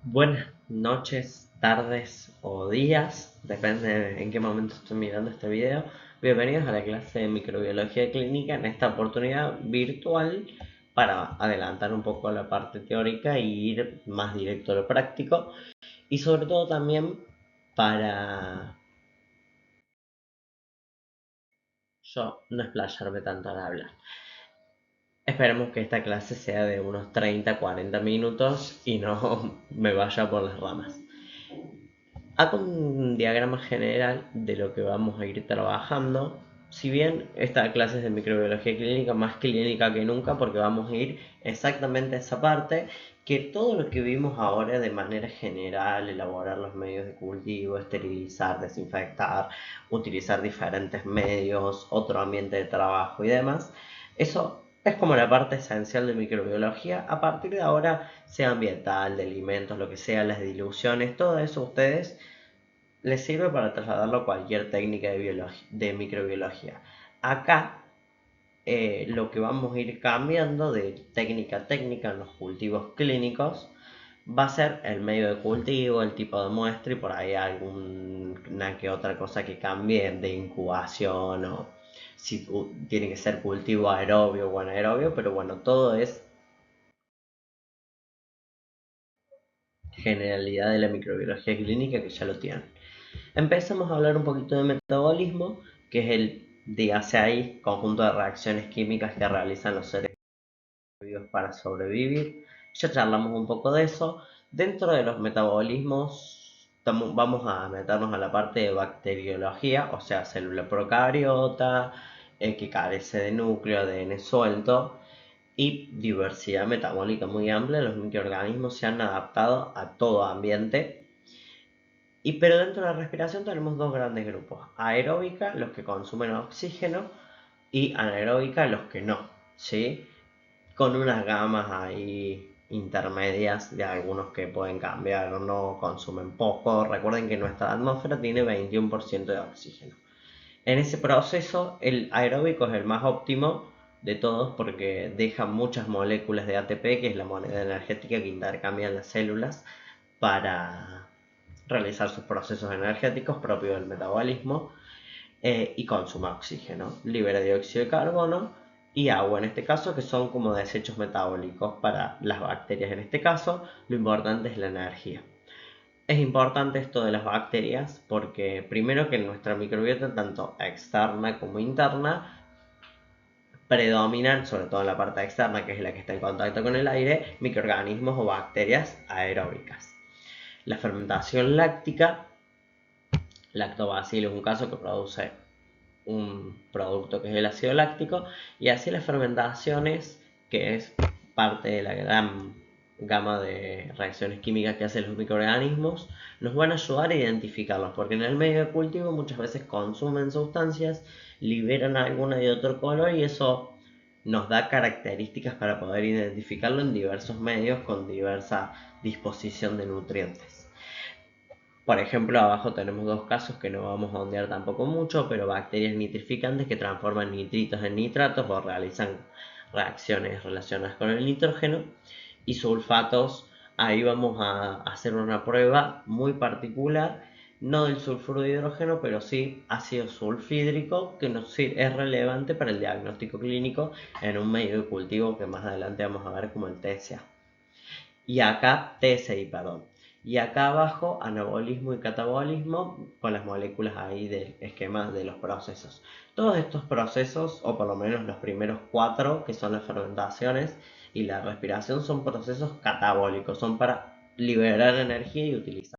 Buenas noches, tardes o días, depende en qué momento estoy mirando este video. Bienvenidos a la clase de microbiología clínica, en esta oportunidad virtual para adelantar un poco la parte teórica y ir más directo a lo práctico y sobre todo también para yo no explayarme tanto al hablar. Esperemos que esta clase sea de unos 30-40 minutos y no me vaya por las ramas. Hago un diagrama general de lo que vamos a ir trabajando. Si bien esta clase es de microbiología clínica, más clínica que nunca, porque vamos a ir exactamente a esa parte, que todo lo que vimos ahora de manera general, elaborar los medios de cultivo, esterilizar, desinfectar, utilizar diferentes medios, otro ambiente de trabajo y demás, eso es como la parte esencial de microbiología. A partir de ahora, sea ambiental, de alimentos, lo que sea, las diluciones, todo eso ustedes les sirve para trasladarlo a cualquier técnica de microbiología. Acá lo que vamos a ir cambiando de técnica a técnica en los cultivos clínicos va a ser el medio de cultivo, el tipo de muestra y por ahí alguna que otra cosa que cambie de incubación o si tiene que ser cultivo aerobio o anaerobio, pero bueno, todo es generalidad de la microbiología clínica que ya lo tienen. Empezamos a hablar un poquito de metabolismo, que es el, dígase ahí, conjunto de reacciones químicas que realizan los seres vivos para sobrevivir. Ya charlamos un poco de eso. Dentro de los metabolismos vamos a meternos a la parte de bacteriología, o sea, célula procariota, que carece de núcleo, ADN suelto, y diversidad metabólica muy amplia. Los microorganismos se han adaptado a todo ambiente pero dentro de la respiración tenemos dos grandes grupos: aeróbica, los que consumen oxígeno, y anaeróbica, los que no, ¿sí? Con unas gamas ahí intermedias de algunos que pueden cambiar o no, consumen poco. Recuerden que nuestra atmósfera tiene 21% de oxígeno. En ese proceso, el aeróbico es el más óptimo de todos porque deja muchas moléculas de ATP, que es la moneda energética que intercambian las células para realizar sus procesos energéticos propios del metabolismo, y consuma oxígeno, libera dióxido de carbono y agua en este caso, que son como desechos metabólicos para las bacterias. En este caso lo importante es la energía. Es importante esto de las bacterias porque primero que en nuestra microbiota, tanto externa como interna, predominan, sobre todo en la parte externa, que es la que está en contacto con el aire, microorganismos o bacterias aeróbicas. La fermentación láctica, lactobacillus es un caso que produce un producto que es el ácido láctico, y así las fermentaciones, que es parte de la gran gama de reacciones químicas que hacen los microorganismos, nos van a ayudar a identificarlos, porque en el medio de cultivo muchas veces consumen sustancias, liberan alguna de otro color y eso nos da características para poder identificarlo en diversos medios con diversa disposición de nutrientes. Por ejemplo, abajo tenemos dos casos que no vamos a ondear tampoco mucho, pero bacterias nitrificantes que transforman nitritos en nitratos o realizan reacciones relacionadas con el nitrógeno, y sulfatos. Ahí vamos a hacer una prueba muy particular, no del sulfuro de hidrógeno, pero sí ácido sulfídrico, que es relevante para el diagnóstico clínico en un medio de cultivo que más adelante vamos a ver como el TSA. Y acá TSI, perdón. Y acá abajo anabolismo y catabolismo con las moléculas ahí de esquemas de los procesos. Todos estos procesos, o por lo menos los primeros cuatro, que son las fermentaciones y la respiración, son procesos catabólicos, son para liberar energía y utilizarla.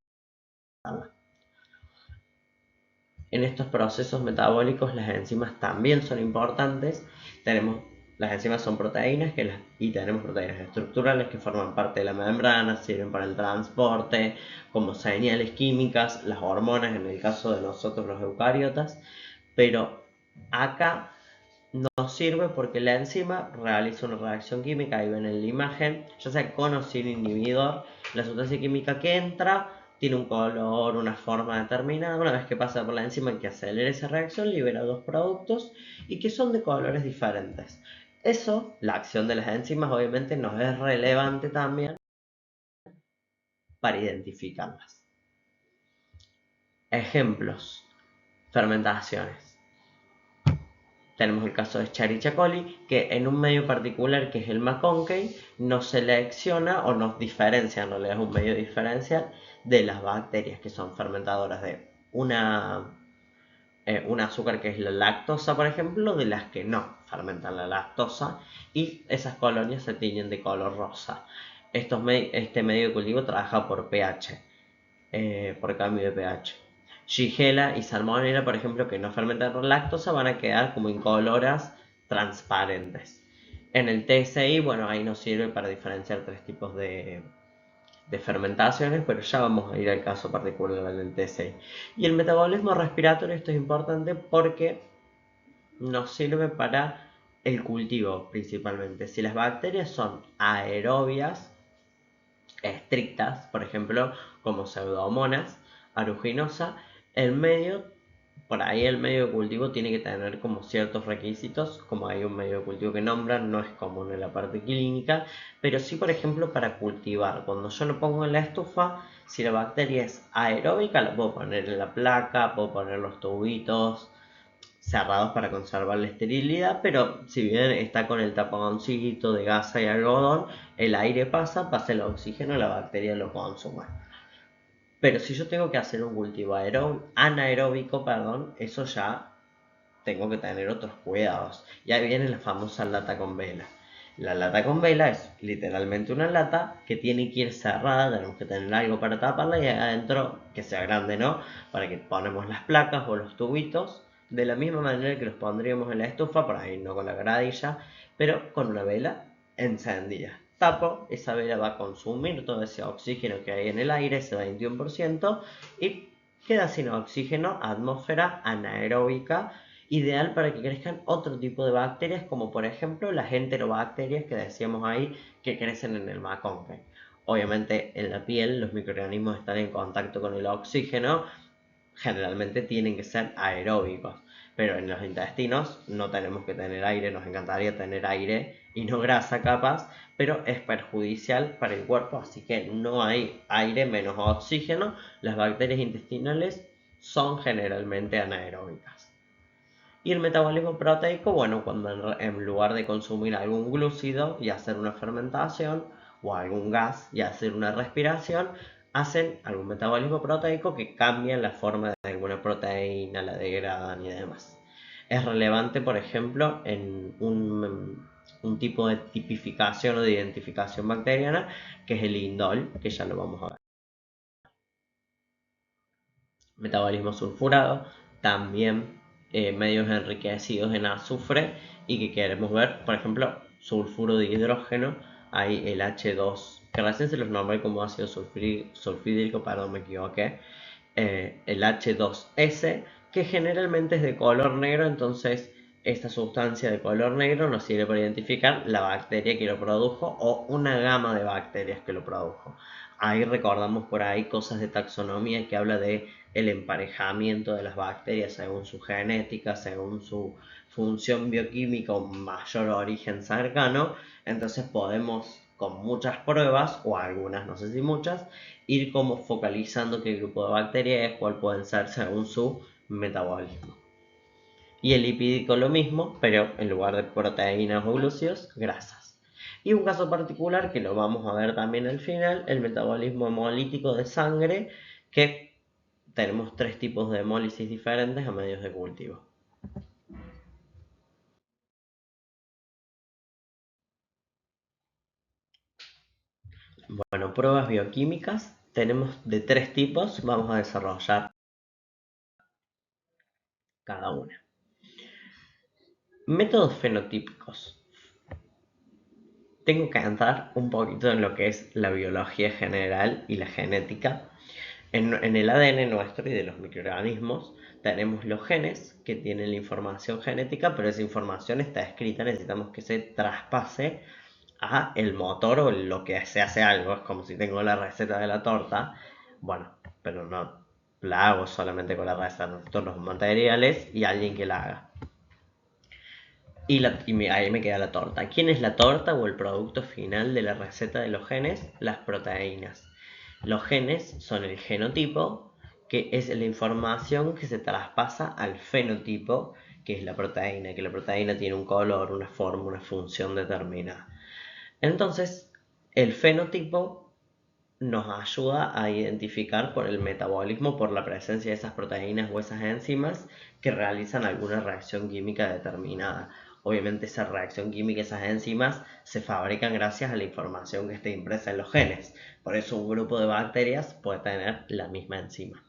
En estos procesos metabólicos las enzimas también son importantes. Tenemos Las enzimas son proteínas y tenemos proteínas estructurales que forman parte de la membrana, sirven para el transporte, como señales químicas, las hormonas en el caso de nosotros los eucariotas, pero acá nos sirve porque la enzima realiza una reacción química, ahí ven en la imagen, ya sea con o sin inhibidor. La sustancia química que entra tiene un color, una forma determinada. Una vez que pasa por la enzima que acelera esa reacción, libera dos productos y que son de colores diferentes. Eso, la acción de las enzimas, obviamente nos es relevante también para identificarlas. Ejemplos: fermentaciones. Tenemos el caso de Escherichia coli, que en un medio particular, que es el McConkey, nos selecciona o nos diferencia, en realidad es un medio diferencial, de las bacterias que son fermentadoras de un azúcar que es la lactosa, por ejemplo, de las que no fermentan la lactosa, y esas colonias se tiñen de color rosa. Este medio de cultivo trabaja por pH, por cambio de pH. Shigella y Salmonella, por ejemplo, que no fermentan lactosa, van a quedar como incoloras, transparentes. En el TSI, bueno, ahí nos sirve para diferenciar tres tipos de fermentaciones, pero ya vamos a ir al caso particular del TSI. Y el metabolismo respiratorio, esto es importante porque nos sirve para el cultivo principalmente. Si las bacterias son aerobias, estrictas, por ejemplo, como Pseudomonas aeruginosa, por ahí el medio de cultivo tiene que tener como ciertos requisitos, como hay un medio de cultivo que nombran, no es común en la parte clínica, pero sí, por ejemplo, para cultivar. Cuando yo lo pongo en la estufa, si la bacteria es aeróbica, la puedo poner en la placa, puedo poner los tubitos cerrados para conservar la esterilidad, pero si bien está con el taponcito de gasa y algodón, el aire pasa el oxígeno y la bacteria lo consume. Pero si yo tengo que hacer un cultivo anaeróbico, eso ya tengo que tener otros cuidados. Y ahí viene la famosa lata con vela. La lata con vela es literalmente una lata que tiene que ir cerrada, tenemos que tener algo para taparla y adentro, que sea grande, ¿no? Para que ponemos las placas o los tubitos, de la misma manera que los pondríamos en la estufa, por ahí no con la gradilla, pero con una vela encendida. Tapo, esa vela va a consumir todo ese oxígeno que hay en el aire, ese 21%, y queda sin oxígeno, atmósfera anaeróbica, ideal para que crezcan otro tipo de bacterias, como por ejemplo las enterobacterias que decíamos ahí, que crecen en el McConkey. Obviamente en la piel los microorganismos están en contacto con el oxígeno, generalmente tienen que ser aeróbicos, pero en los intestinos no tenemos que tener aire, nos encantaría tener aire y no grasa capaz, pero es perjudicial para el cuerpo, así que no hay aire menos oxígeno. Las bacterias intestinales son generalmente anaeróbicas. Y el metabolismo proteico, bueno, cuando en lugar de consumir algún glúcido y hacer una fermentación, o algún gas y hacer una respiración, hacen algún metabolismo proteico que cambia la forma de alguna proteína, la degradan y demás. Es relevante, por ejemplo, en un tipo de tipificación o de identificación bacteriana, que es el indol, que ya lo vamos a ver. Metabolismo sulfurado, también medios enriquecidos en azufre y que queremos ver, por ejemplo, sulfuro de hidrógeno, hay el H2, que recién se los nombré como ácido sulfídrico, perdón, me equivoqué, el H2S, que generalmente es de color negro, entonces esta sustancia de color negro nos sirve para identificar la bacteria que lo produjo o una gama de bacterias que lo produjo. Ahí recordamos por ahí cosas de taxonomía que habla de el emparejamiento de las bacterias según su genética, según su función bioquímica o mayor origen cercano. Entonces podemos con muchas pruebas, o algunas, no sé si muchas, ir como focalizando qué grupo de bacterias es, cuál pueden ser según su metabolismo. Y el lipídico lo mismo, pero en lugar de proteínas o glúcidos, grasas. Y un caso particular que lo vamos a ver también al final, el metabolismo hemolítico de sangre, que tenemos tres tipos de hemólisis diferentes a medios de cultivo. Bueno, pruebas bioquímicas tenemos de tres tipos, vamos a desarrollar cada una. Métodos fenotípicos. Tengo que entrar un poquito en lo que es la biología general y la genética. En el ADN nuestro y de los microorganismos tenemos los genes que tienen la información genética, pero esa información está escrita, necesitamos que se traspase a el motor o lo que se hace algo. Es como si tengo la receta de la torta, bueno, pero no la hago solamente con la receta, necesito los materiales y alguien que la haga. Ahí me queda la torta. ¿Quién es la torta o el producto final de la receta de los genes? Las proteínas. Los genes son el genotipo, que es la información que se traspasa al fenotipo, que es la proteína, que la proteína tiene un color, una forma, una función determinada. Entonces, el fenotipo nos ayuda a identificar por el metabolismo, por la presencia de esas proteínas o esas enzimas que realizan alguna reacción química determinada. Obviamente esa reacción química, esas enzimas, se fabrican gracias a la información que está impresa en los genes. Por eso un grupo de bacterias puede tener la misma enzima.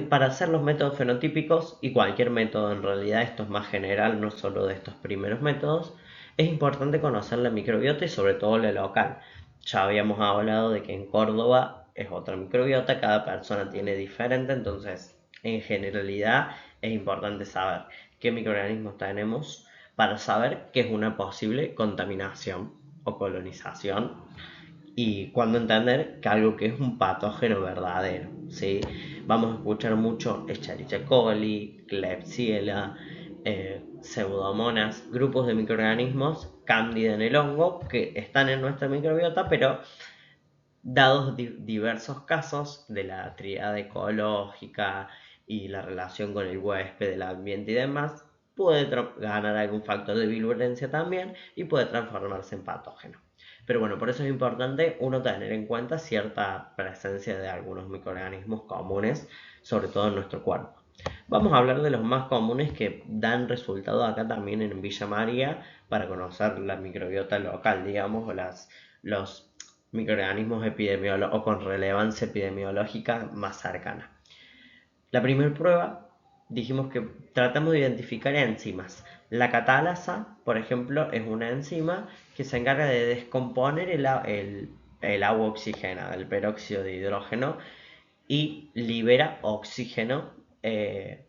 Para hacer los métodos fenotípicos, y cualquier método en realidad, esto es más general, no solo de estos primeros métodos, es importante conocer la microbiota y sobre todo la local. Ya habíamos hablado de que en Córdoba es otra microbiota, cada persona tiene diferente, entonces en generalidad es importante saber qué microorganismos tenemos para saber qué es una posible contaminación o colonización y cuando entender que algo que es un patógeno verdadero, ¿sí? Vamos a escuchar mucho Escherichia coli, Klebsiella, Pseudomonas, grupos de microorganismos, Cándida en el hongo, que están en nuestra microbiota, pero dados diversos casos de la tríada ecológica y la relación con el huésped, el ambiente y demás, puede ganar algún factor de virulencia también y puede transformarse en patógeno. Pero bueno, por eso es importante uno tener en cuenta cierta presencia de algunos microorganismos comunes, sobre todo en nuestro cuerpo. Vamos a hablar de los más comunes que dan resultado acá también en Villa María para conocer la microbiota local, digamos, o los microorganismos epidemiológicos o con relevancia epidemiológica más cercana. La primera prueba dijimos que tratamos de identificar enzimas. La catalasa, por ejemplo, es una enzima que se encarga de descomponer el agua oxigenada, el peróxido de hidrógeno, y libera oxígeno, que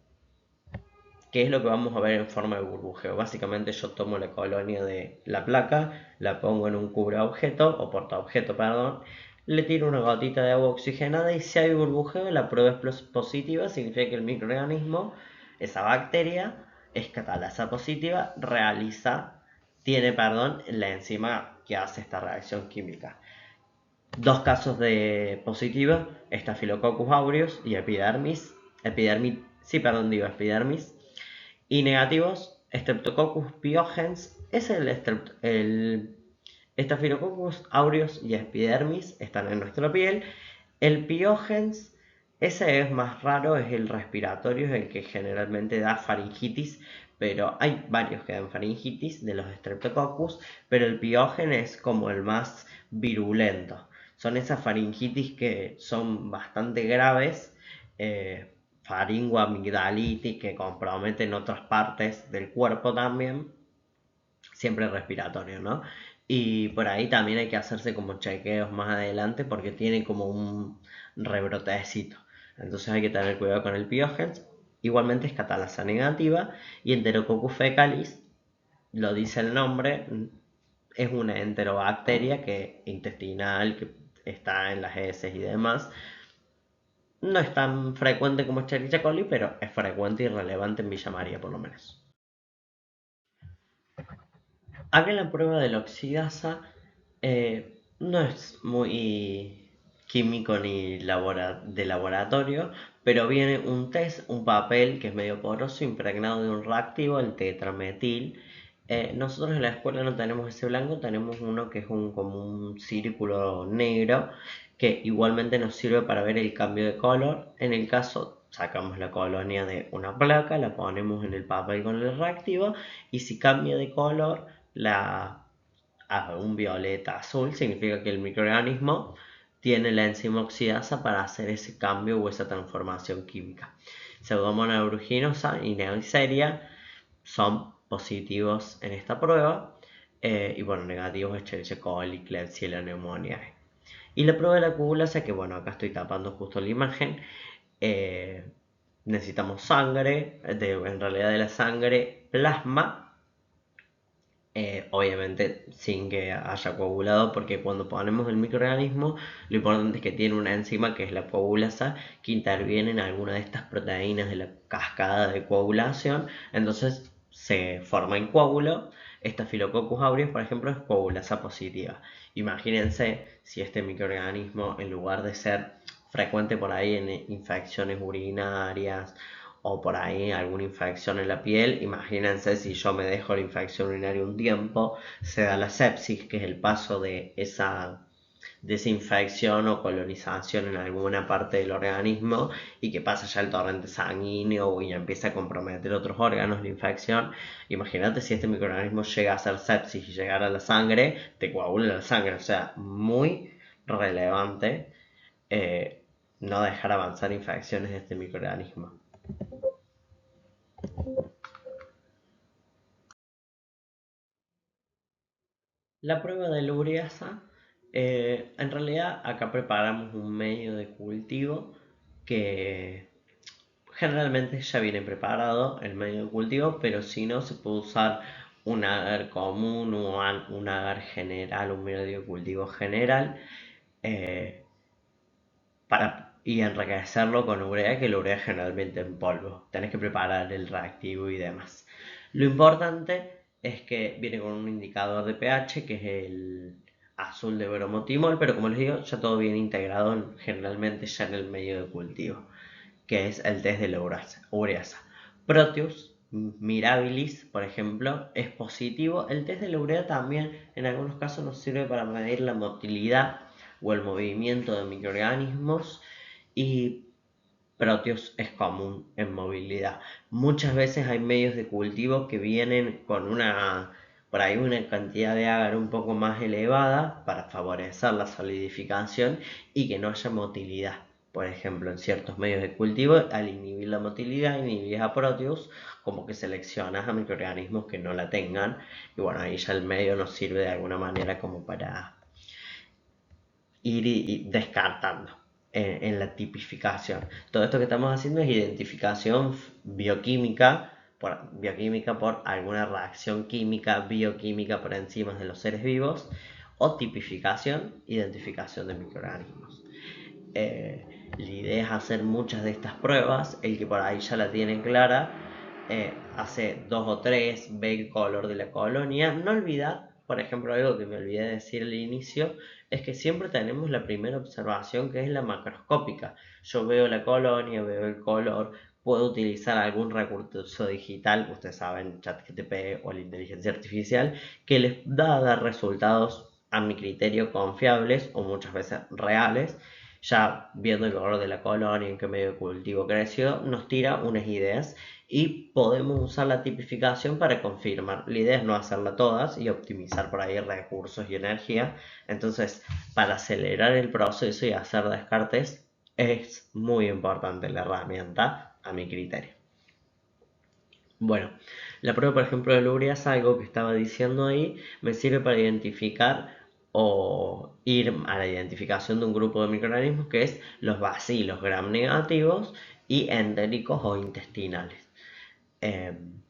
es lo que vamos a ver en forma de burbujeo. Básicamente yo tomo la colonia de la placa, la pongo en un cubreobjeto o portaobjeto, perdón, le tiro una gotita de agua oxigenada y si hay burbujeo la prueba es positiva, significa que el microorganismo, esa bacteria, es catalasa positiva, tiene, la enzima que hace esta reacción química. Dos casos de positiva, Staphylococcus aureus y epidermis, epidermis, y negativos, Streptococcus pyogens, es el Staphylococcus aureus y epidermis están en nuestra piel. El pyogens, ese es más raro, es el respiratorio, es el que generalmente da faringitis, pero hay varios que dan faringitis de los Streptococcus, pero el pyogen es como el más virulento. Son esas faringitis que son bastante graves, faringoamigdalitis que comprometen otras partes del cuerpo también, siempre respiratorio, ¿no? Y por ahí también hay que hacerse como chequeos más adelante porque tiene como un rebrotecito. Entonces hay que tener cuidado con el pyogens. Igualmente es catalasa negativa y Enterococcus fecalis, lo dice el nombre, es una enterobacteria intestinal que está en las heces y demás. No es tan frecuente como Escherichia coli, pero es frecuente y relevante en Villa María por lo menos. Acá en la prueba de la oxidasa no es muy químico ni de laboratorio, pero viene un test, un papel que es medio poroso, impregnado de un reactivo, el tetrametil. Nosotros en la escuela no tenemos ese blanco, tenemos uno que es como un círculo negro, que igualmente nos sirve para ver el cambio de color. En el caso, sacamos la colonia de una placa, la ponemos en el papel con el reactivo, y si cambia de color, un violeta azul, significa que el microorganismo tiene la enzima oxidasa para hacer ese cambio o esa transformación química. Pseudomonas aeruginosa y Neisseria son positivos en esta prueba, y bueno, negativos Escherichia coli, Klebsiella pneumoniae. Y la prueba de la coagulasa, que bueno, acá estoy tapando justo la imagen, necesitamos sangre, en realidad de la sangre, plasma, obviamente sin que haya coagulado, porque cuando ponemos el microorganismo lo importante es que tiene una enzima que es la coagulasa que interviene en alguna de estas proteínas de la cascada de coagulación, entonces se forma el coágulo Staphylococcus aureus, por ejemplo, es coagulasa positiva. Imagínense si este microorganismo, en lugar de ser frecuente por ahí en infecciones urinarias o por ahí alguna infección en la piel, imagínense si yo me dejo la infección urinaria un tiempo, se da la sepsis, que es el paso de esa desinfección o colonización en alguna parte del organismo y que pasa ya el torrente sanguíneo y empieza a comprometer otros órganos, la infección. Imagínate si este microorganismo llega a hacer sepsis y llegar a la sangre, te coagula la sangre, o sea, muy relevante no dejar avanzar infecciones de este microorganismo. La prueba de la ureasa, en realidad acá preparamos un medio de cultivo que generalmente ya viene preparado el medio de cultivo, pero si no se puede usar un agar común o un agar general, un medio de cultivo general, eh, y enriquecerlo con urea, que la urea generalmente en polvo. Tenés que preparar el reactivo y demás. Lo importante es que viene con un indicador de pH, que es el azul de bromotimol, pero como les digo, ya todo viene integrado generalmente ya en el medio de cultivo, que es el test de la ureasa. Proteus mirabilis, por ejemplo, es positivo. El test de la urea también en algunos casos nos sirve para medir la motilidad o el movimiento de microorganismos, y Proteus es común en movilidad. Muchas veces hay medios de cultivo que vienen con por ahí una cantidad de agar un poco más elevada para favorecer la solidificación y que no haya motilidad. Por ejemplo, en ciertos medios de cultivo, al inhibir la motilidad, inhibir a Proteus, como que seleccionas a microorganismos que no la tengan. Y bueno, ahí ya el medio nos sirve de alguna manera como para ir descartando en la tipificación. Todo esto que estamos haciendo es identificación bioquímica por alguna reacción química, bioquímica por enzimas de los seres vivos, o tipificación, identificación de microorganismos. La idea es hacer muchas de estas pruebas. El que por ahí ya la tiene clara, hace 2 o 3, ve el color de la colonia. No olvidar, por ejemplo, algo que me olvidé de decir al inicio, es que siempre tenemos la primera observación, que es la macroscópica. Yo veo la colonia, veo el color, puedo utilizar algún recurso digital, ustedes saben, ChatGPT o la inteligencia artificial, que les da a dar resultados a mi criterio confiables o muchas veces reales. Ya viendo el color de la colonia, en qué medio de cultivo creció, nos tira unas ideas y podemos usar la tipificación para confirmar. La idea es no hacerla todas y optimizar por ahí recursos y energía. Entonces, para acelerar el proceso y hacer descartes, es muy importante la herramienta a mi criterio. Bueno, la prueba, por ejemplo, de la ureasa, algo que estaba diciendo ahí, me sirve para identificar o ir a la identificación de un grupo de microorganismos, que es los bacilos gram negativos y entéricos o intestinales. En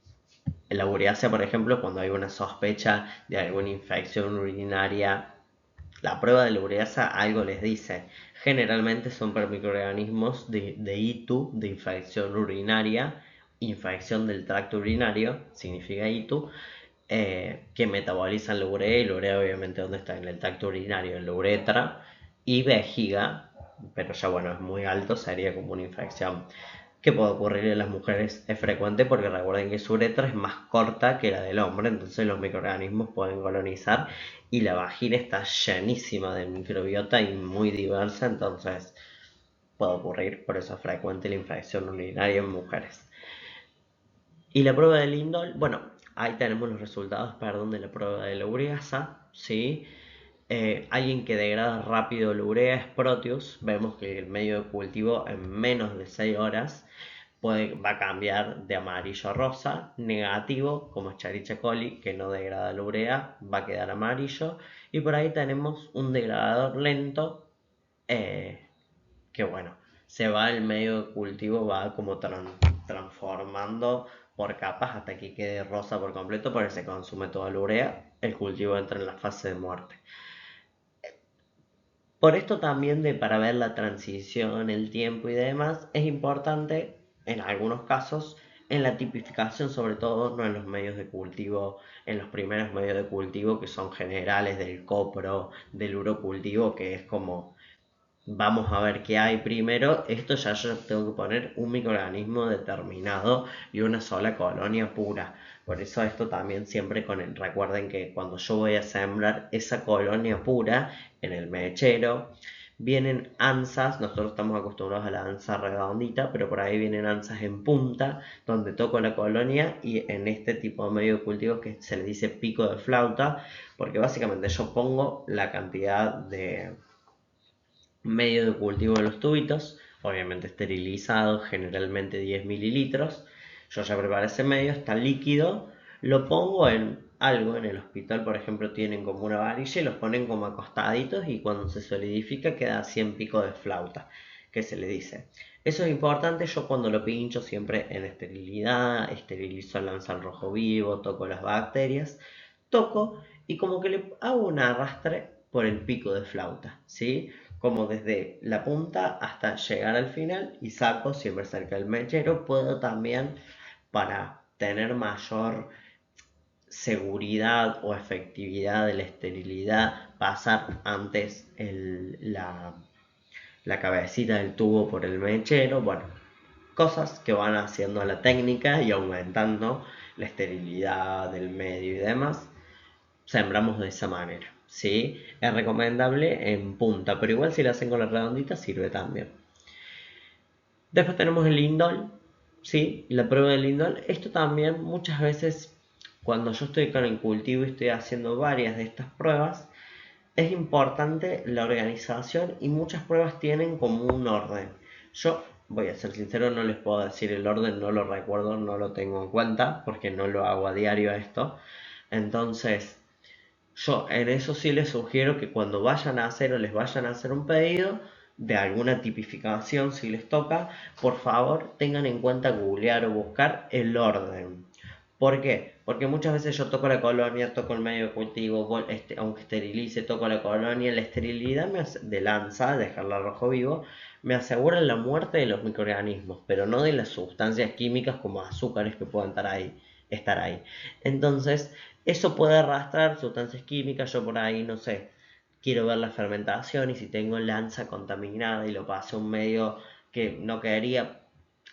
la ureasa, por ejemplo, cuando hay una sospecha de alguna infección urinaria, la prueba de la ureasa algo les dice. Generalmente son para microorganismos de ITU, de infección urinaria, infección del tracto urinario, significa ITU, que metabolizan la urea, y la urea obviamente ¿dónde está? En el tracto urinario, en la uretra y vejiga, pero ya bueno, es muy alto, sería como una infección que puede ocurrir en las mujeres. Es frecuente porque recuerden que su uretra es más corta que la del hombre, entonces los microorganismos pueden colonizar, y la vagina está llenísima de microbiota y muy diversa, entonces puede ocurrir, por eso es frecuente la infección urinaria en mujeres. Y la prueba del indol, bueno, ahí tenemos los resultados, perdón, de la prueba de la ureasa, ¿sí? Alguien que degrada rápido la urea es Proteus. Vemos que el medio de cultivo en menos de 6 horas va a cambiar de amarillo a rosa. Negativo, como Escherichia coli, que no degrada la urea, va a quedar amarillo. Y por ahí tenemos un degradador lento, eh, que bueno, se va el medio de cultivo, va como transformando por capas hasta que quede rosa por completo, porque se consume toda la urea, el cultivo entra en la fase de muerte. Por esto también, para ver la transición, el tiempo y demás, es importante en algunos casos en la tipificación, sobre todo, no en los medios de cultivo, en los primeros medios de cultivo que son generales del copro, del urocultivo, que es como vamos a ver qué hay primero. Esto ya yo tengo que poner un microorganismo determinado y una sola colonia pura. Por eso esto también siempre recuerden que cuando yo voy a sembrar esa colonia pura en el mechero, vienen ansas, nosotros estamos acostumbrados a la ansa redondita, pero por ahí vienen ansas en punta, donde toco la colonia y en este tipo de medio de cultivo que se le dice pico de flauta, porque básicamente yo pongo la cantidad de medio de cultivo de los tubitos, obviamente esterilizado, generalmente 10 mililitros. Yo ya preparé ese medio, está líquido, lo pongo en algo. En el hospital, por ejemplo, tienen como una varilla y los ponen como acostaditos y cuando se solidifica queda así en pico de flauta, que se le dice. Eso es importante. Yo cuando lo pincho siempre en esterilidad, esterilizo el lanzal rojo vivo, toco las bacterias, toco y como que le hago un arrastre por el pico de flauta, ¿sí? Como desde la punta hasta llegar al final y saco siempre cerca del mechero. Puedo también, para tener mayor seguridad o efectividad de la esterilidad, pasar antes la cabecita del tubo por el mechero. Bueno, cosas que van haciendo la técnica y aumentando la esterilidad del medio y demás. Sembramos de esa manera, ¿sí? Es recomendable en punta, pero igual si lo hacen con la redondita sirve también. Después tenemos el indol, ¿sí? La prueba del indol. Esto también muchas veces cuando yo estoy con el cultivo y estoy haciendo varias de estas pruebas, es importante la organización y muchas pruebas tienen como un orden. Yo voy a ser sincero, no les puedo decir el orden, no lo recuerdo, no lo tengo en cuenta porque no lo hago a diario esto. Entonces, yo en eso sí les sugiero que cuando vayan a hacer o les vayan a hacer un pedido de alguna tipificación, si les toca, por favor tengan en cuenta googlear o buscar el orden. ¿Por qué? Porque muchas veces yo toco la colonia, toco el medio de cultivo, aunque esterilice, toco la colonia. La esterilidad de lanza, dejarla rojo vivo, me asegura la muerte de los microorganismos, pero no de las sustancias químicas como azúcares que puedan estar ahí. Entonces, eso puede arrastrar sustancias químicas. Yo por ahí, no sé, quiero ver la fermentación y si tengo lanza contaminada y lo paso a un medio que no quedaría.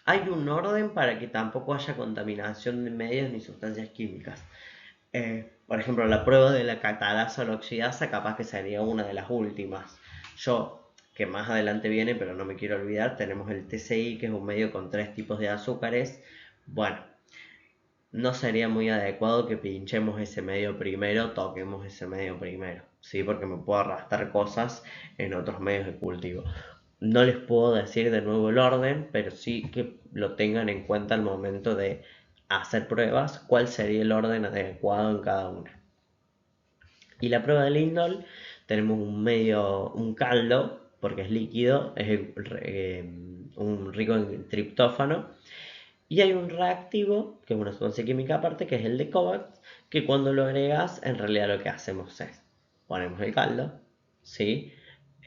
Hay un orden para que tampoco haya contaminación de medios ni sustancias químicas. Por ejemplo, la prueba de la catalasa o la oxidasa capaz que sería una de las últimas. Yo, que más adelante viene, pero no me quiero olvidar, tenemos el TCI, que es un medio con 3 tipos de azúcares. Bueno, no sería muy adecuado que pinchemos ese medio primero, toquemos ese medio primero, ¿sí? Porque me puedo arrastrar cosas en otros medios de cultivo. No les puedo decir de nuevo el orden, pero sí que lo tengan en cuenta al momento de hacer pruebas, cuál sería el orden adecuado en cada una. Y la prueba del indol, tenemos un caldo, porque es líquido, es un rico en triptófano. Y hay un reactivo, que es una sustancia química aparte, que es el de Kovacs, que cuando lo agregas, en realidad lo que hacemos es, ponemos el caldo, ¿sí?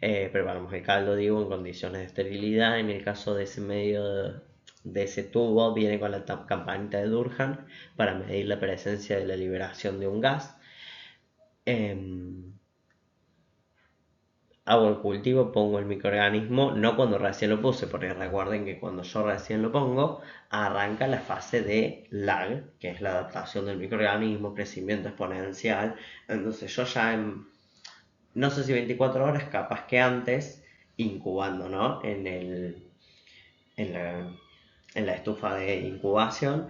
Preparamos el caldo, digo, en condiciones de esterilidad. En el caso de ese medio, de ese tubo, viene con la campanita de Durkheim para medir la presencia de la liberación de un gas. Hago el cultivo, pongo el microorganismo, no cuando recién lo puse, porque recuerden que cuando yo recién lo pongo, arranca la fase de lag, que es la adaptación del microorganismo, crecimiento exponencial. Entonces yo ya no sé si 24 horas, capaz que antes, incubando, ¿no? En la, en la estufa de incubación,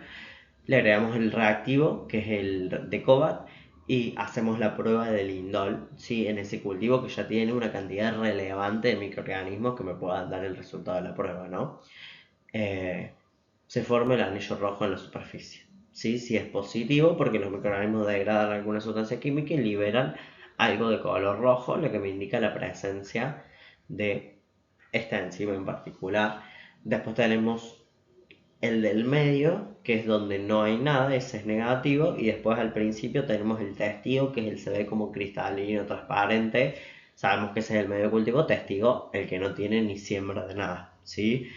le agregamos el reactivo, que es el de Covat, y hacemos la prueba del indol, ¿sí? En ese cultivo que ya tiene una cantidad relevante de microorganismos que me puedan dar el resultado de la prueba, ¿no? Eh, Se forma el anillo rojo en la superficie, ¿sí? Si es positivo, porque los microorganismos degradan alguna sustancia química y liberan algo de color rojo, lo que me indica la presencia de esta enzima en particular. Después tenemos el del medio, que es donde no hay nada, ese es negativo, y después al principio tenemos el testigo, que es el se ve como cristalino, transparente. Sabemos que ese es el medio cultivo. Testigo, el que no tiene ni siembra de nada, ¿sí?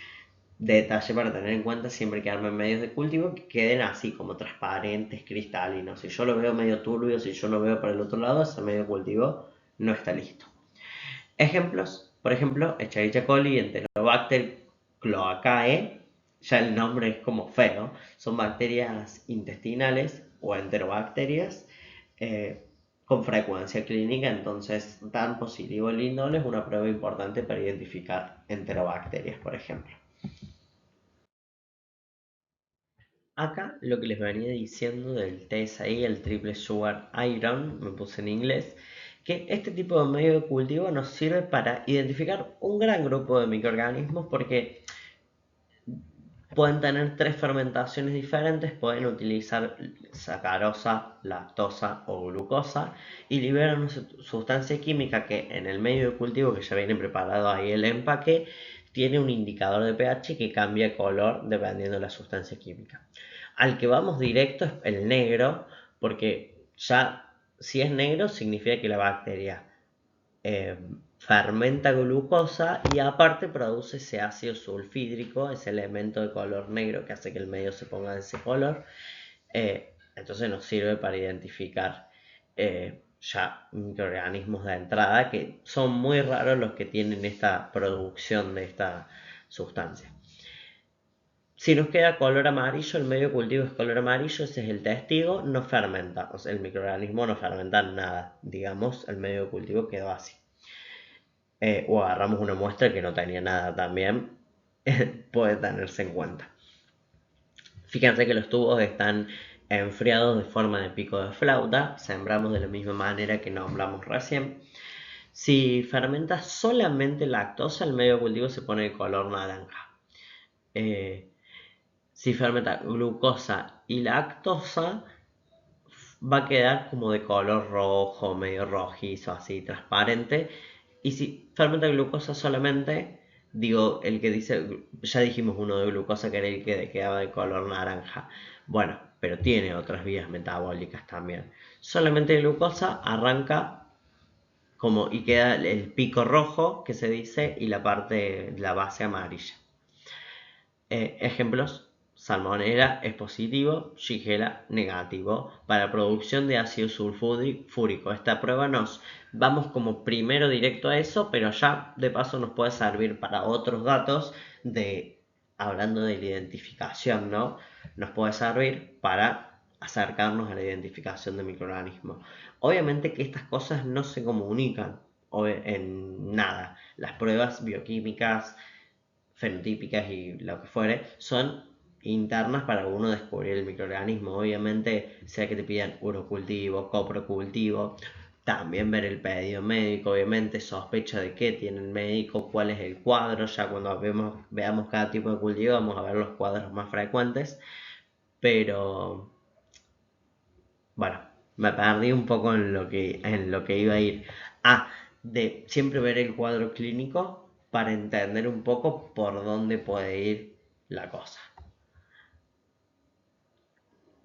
detalle para tener en cuenta siempre que armen medios de cultivo que queden así como transparentes, cristalinos. Si yo lo veo medio turbio, si yo lo veo para el otro lado, ese medio de cultivo no está listo. Ejemplos, por ejemplo, Escherichia coli y Enterobacter cloacae, ya el nombre es como feo, son bacterias intestinales o enterobacterias eh, con frecuencia clínica, entonces dan positivo el lindol es una prueba importante para identificar enterobacterias, por ejemplo. Acá lo que les venía diciendo del TSI, el Triple Sugar Iron, me puse en inglés, que este tipo de medio de cultivo nos sirve para identificar un gran grupo de microorganismos porque pueden tener tres fermentaciones diferentes, pueden utilizar sacarosa, lactosa o glucosa y liberan una sustancia química que en el medio de cultivo que ya viene preparado ahí el empaque tiene un indicador de pH que cambia color dependiendo de la sustancia química. Al que vamos directo es el negro porque ya si es negro significa que la bacteria eh, fermenta glucosa y aparte produce ese ácido sulfídrico, ese elemento de color negro que hace que el medio se ponga de ese color. Entonces nos sirve para identificar ya microorganismos de entrada que son muy raros los que tienen esta producción de esta sustancia. Si nos queda color amarillo, el medio de cultivo es color amarillo, ese es el testigo, no fermenta, o sea, el microorganismo no fermenta nada, digamos, el medio de cultivo quedó así. O agarramos una muestra que no tenía nada también, puede tenerse en cuenta. Fíjense que los tubos están enfriados de forma de pico de flauta, sembramos de la misma manera que nombramos recién. Si fermenta solamente lactosa, el medio de cultivo se pone de color naranja. Si fermenta glucosa y lactosa, va a quedar como de color rojo, medio rojizo, así transparente. Y si fermenta glucosa solamente, digo, el que dice, ya dijimos uno de glucosa que era el que quedaba de color naranja. Bueno, pero tiene otras vías metabólicas también. Solamente glucosa arranca como y queda el pico rojo que se dice y la parte, la base amarilla. Ejemplos: Salmonella es positivo, Shigella negativo. Para producción de ácido sulfúrico, esta prueba nos vamos como primero directo a eso, pero ya de paso nos puede servir para otros datos de, hablando de la identificación, ¿no? Nos puede servir para acercarnos a la identificación de microorganismos. Obviamente que estas cosas no se comunican en nada. Las pruebas bioquímicas, fenotípicas y lo que fuere, son internas para uno descubrir el microorganismo. Obviamente, sea que te pidan urocultivo, coprocultivo, también ver el pedido médico, obviamente sospecha de qué tiene el médico, cuál es el cuadro, ya cuando veamos cada tipo de cultivo vamos a ver los cuadros más frecuentes, pero bueno, me perdí un poco en lo que iba a ir. Ah, de siempre ver el cuadro clínico para entender un poco por dónde puede ir la cosa.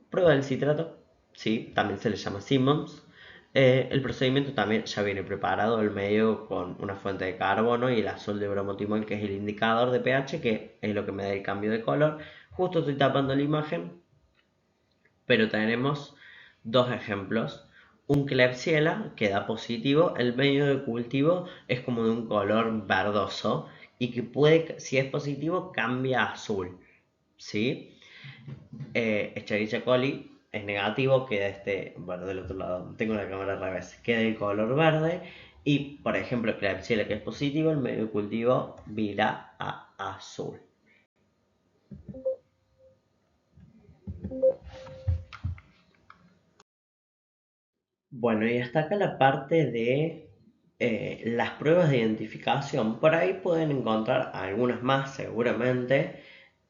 Prueba del citrato, sí, también se le llama Simmons. El procedimiento también ya viene preparado, el medio con una fuente de carbono y el azul de bromotimol, que es el indicador de pH, que es lo que me da el cambio de color. Justo estoy tapando la imagen, pero tenemos dos ejemplos. Un Klebsiella que da positivo, el medio de cultivo es como de un color verdoso y que puede, si es positivo, cambia a azul, ¿sí? Escherichia coli es negativo, queda bueno, del otro lado, tengo la cámara al revés, queda el color verde y, por ejemplo, Klebsiella que es positivo, el medio de cultivo vira a azul. Bueno, y hasta acá la parte de las pruebas de identificación. Por ahí pueden encontrar algunas más seguramente,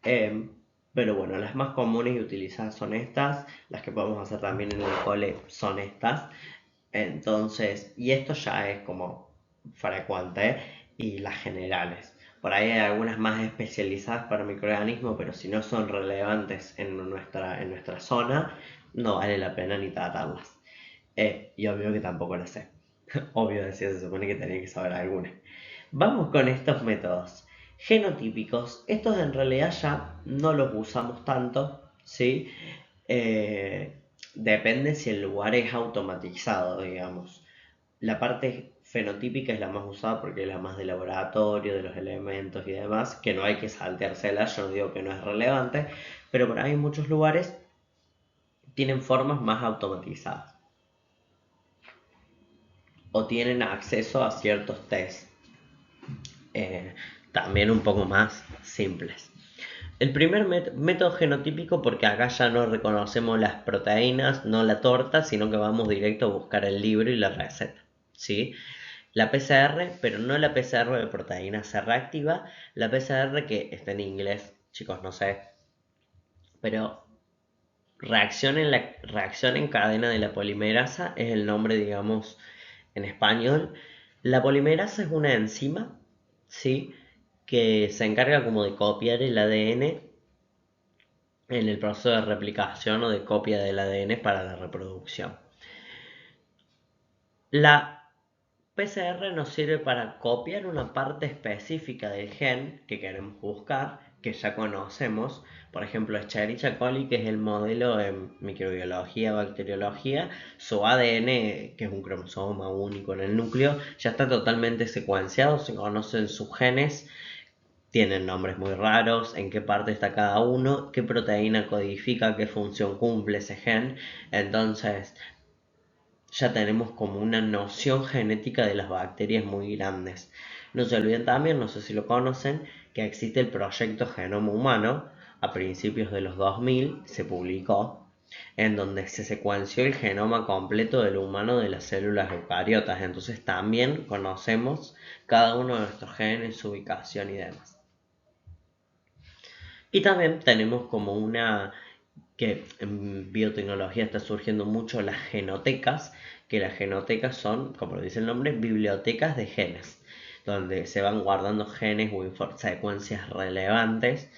eh, pero bueno, las más comunes y utilizadas son estas, las que podemos hacer también en el cole son estas. Entonces, y esto ya es como frecuente, y las generales. Por ahí hay algunas más especializadas para microorganismos, pero si no son relevantes en nuestra zona, no vale la pena ni tratarlas. Y obvio que tampoco lo sé. Obvio decía, se supone que tenía que saber alguna. Vamos con estos métodos. Genotípicos, estos en realidad ya no los usamos tanto, ¿sí? Depende si el lugar es automatizado, digamos. La parte fenotípica es la más usada porque es la más de laboratorio, de los elementos y demás, que no hay que salteársela, yo no digo que no es relevante, pero por ahí en muchos lugares tienen formas más automatizadas o tienen acceso a ciertos tests eh, también un poco más simples. El primer método genotípico, porque acá ya no reconocemos las proteínas, no la torta, sino que vamos directo a buscar el libro y la receta. ¿Sí? La PCR, pero no la PCR de proteína C reactiva, la PCR que está en inglés, chicos, no sé, pero reacción en cadena de la polimerasa es el nombre, digamos, en español. La polimerasa es una enzima, ¿sí? Que se encarga como de copiar el ADN en el proceso de replicación o de copia del ADN para la reproducción. La PCR nos sirve para copiar una parte específica del gen que queremos buscar, que ya conocemos, por ejemplo Escherichia coli, que es el modelo en microbiología, bacteriología, su ADN, que es un cromosoma único en el núcleo, ya está totalmente secuenciado, se conocen sus genes, tienen nombres muy raros, en qué parte está cada uno, qué proteína codifica, qué función cumple ese gen. Entonces ya tenemos como una noción genética de las bacterias muy grandes. No se olviden también, no sé si lo conocen, que existe el proyecto Genoma Humano. A principios de los 2000 se publicó, en donde se secuenció el genoma completo del humano de las células eucariotas. Entonces también conocemos cada uno de nuestros genes, su ubicación y demás. Y también tenemos como una que en biotecnología está surgiendo mucho las genotecas, que las genotecas son, como lo dice el nombre, bibliotecas de genes, donde se van guardando genes o secuencias relevantes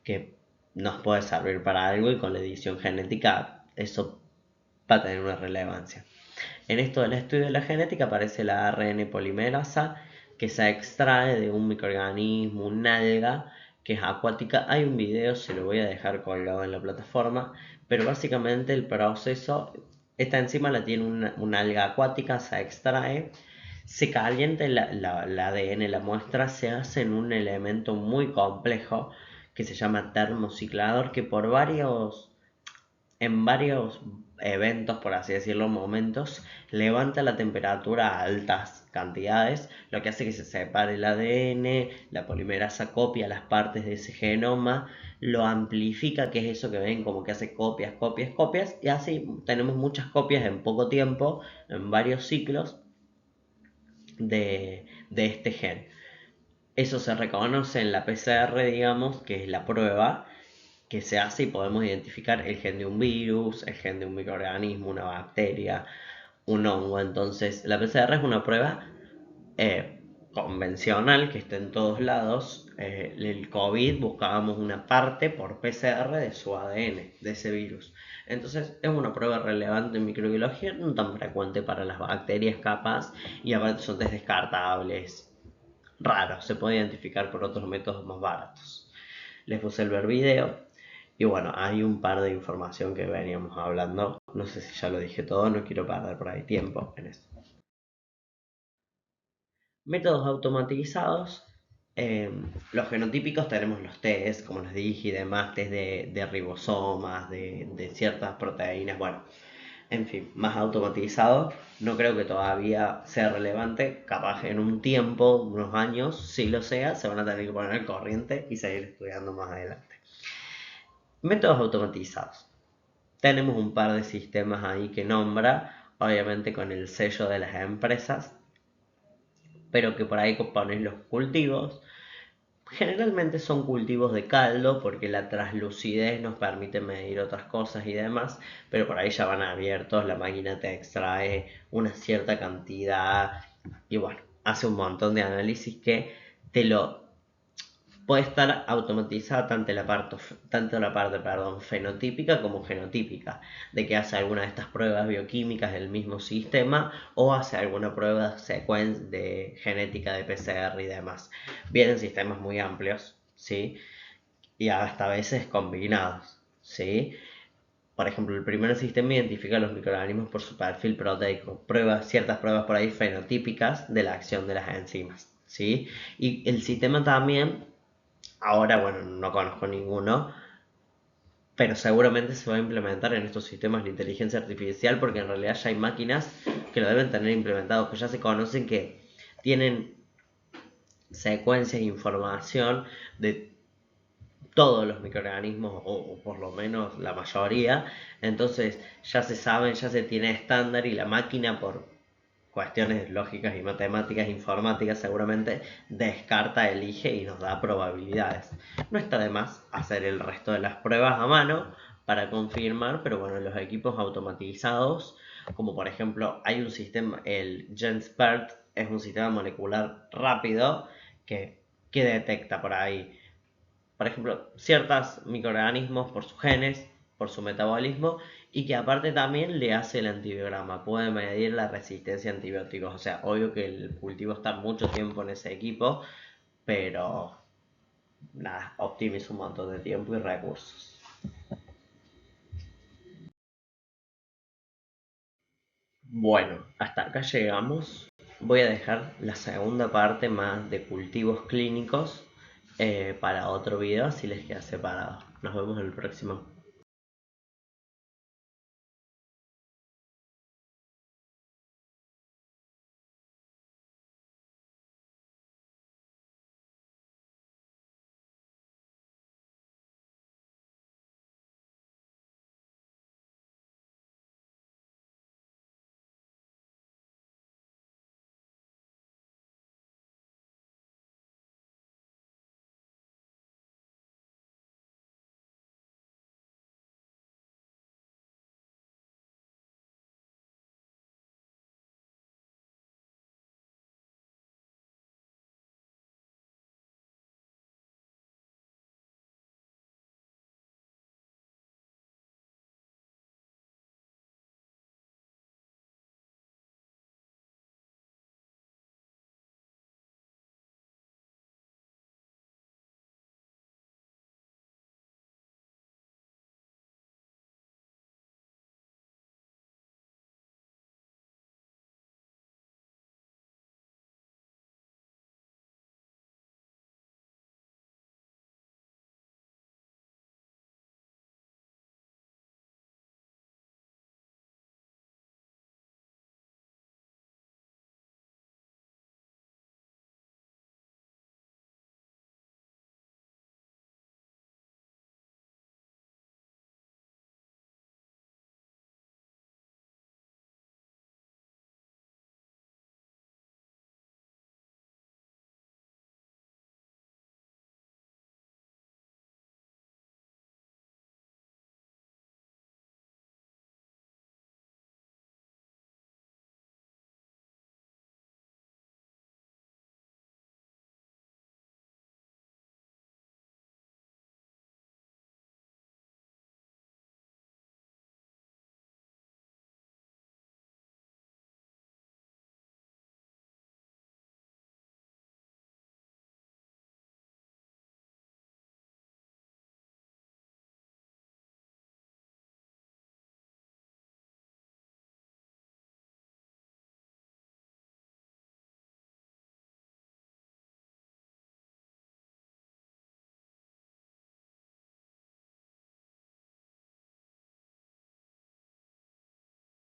que nos puede servir para algo y con la edición genética eso va a tener una relevancia. En esto del estudio de la genética aparece la ARN polimerasa que se extrae de un microorganismo, un alga que es acuática. Hay un video, se lo voy a dejar colgado en la plataforma, pero básicamente el proceso, esta enzima la tiene una alga acuática, se extrae, se calienta la ADN, la muestra, se hace en un elemento muy complejo que se llama termociclador, que en varios eventos, por así decirlo, momentos, levanta la temperatura a altas cantidades, lo que hace que se separe el ADN, la polimerasa copia las partes de ese genoma, lo amplifica, que es eso que ven como que hace copias, copias, copias, y así tenemos muchas copias en poco tiempo, en varios ciclos de este gen. Eso se reconoce en la PCR, digamos, que es la prueba que se hace y podemos identificar el gen de un virus, el gen de un microorganismo, una bacteria, un hongo. Entonces, la PCR es una prueba convencional que está en todos lados. El COVID buscábamos una parte por PCR de su ADN, de ese virus. Entonces, es una prueba relevante en microbiología, no tan frecuente para las bacterias capaz, y aparte son test descartables, raros, se puede identificar por otros métodos más baratos. Les puse el ver video. Y bueno, hay un par de información que veníamos hablando. No sé si ya lo dije todo, no quiero perder por ahí tiempo en eso. Métodos automatizados. Los genotípicos tenemos los test, como les dije, y demás, test de ribosomas, de ciertas proteínas. Bueno, en fin, más automatizado. No creo que todavía sea relevante. Capaz en un tiempo, unos años, si lo sea, se van a tener que poner al corriente y seguir estudiando más adelante. Métodos automatizados. Tenemos un par de sistemas ahí que nombra, obviamente con el sello de las empresas, pero que por ahí ponen los cultivos. Generalmente son cultivos de caldo porque la translucidez nos permite medir otras cosas y demás, pero por ahí ya van abiertos, la máquina te extrae una cierta cantidad y bueno, hace un montón de análisis que te lo puede estar automatizada tanto la parte, fenotípica como genotípica, de que hace alguna de estas pruebas bioquímicas del mismo sistema o hace alguna prueba de genética de PCR y demás. Vienen sistemas muy amplios, ¿sí? Y hasta a veces combinados, ¿sí? Por ejemplo, el primer sistema identifica los microorganismos por su perfil proteico, ciertas pruebas por ahí fenotípicas de la acción de las enzimas, ¿sí? Y el sistema también, ahora, bueno, no conozco ninguno, pero seguramente se va a implementar en estos sistemas de inteligencia artificial porque en realidad ya hay máquinas que lo deben tener implementado, que ya se conocen que tienen secuencias de información de todos los microorganismos, o por lo menos la mayoría, entonces ya se saben, ya se tiene estándar y la máquina por cuestiones lógicas y matemáticas, informáticas seguramente, descarta, elige y nos da probabilidades. No está de más hacer el resto de las pruebas a mano para confirmar, pero bueno, los equipos automatizados, como por ejemplo hay un sistema, el GenSpert, es un sistema molecular rápido que detecta por ahí, por ejemplo, ciertos microorganismos por sus genes, por su metabolismo, y que aparte también le hace el antibiograma, puede medir la resistencia a antibióticos. O sea, obvio que el cultivo está mucho tiempo en ese equipo, pero nada, optimiza un montón de tiempo y recursos. Bueno, hasta acá llegamos. Voy a dejar la segunda parte más de cultivos clínicos para otro video, si les queda separado. Nos vemos en el próximo.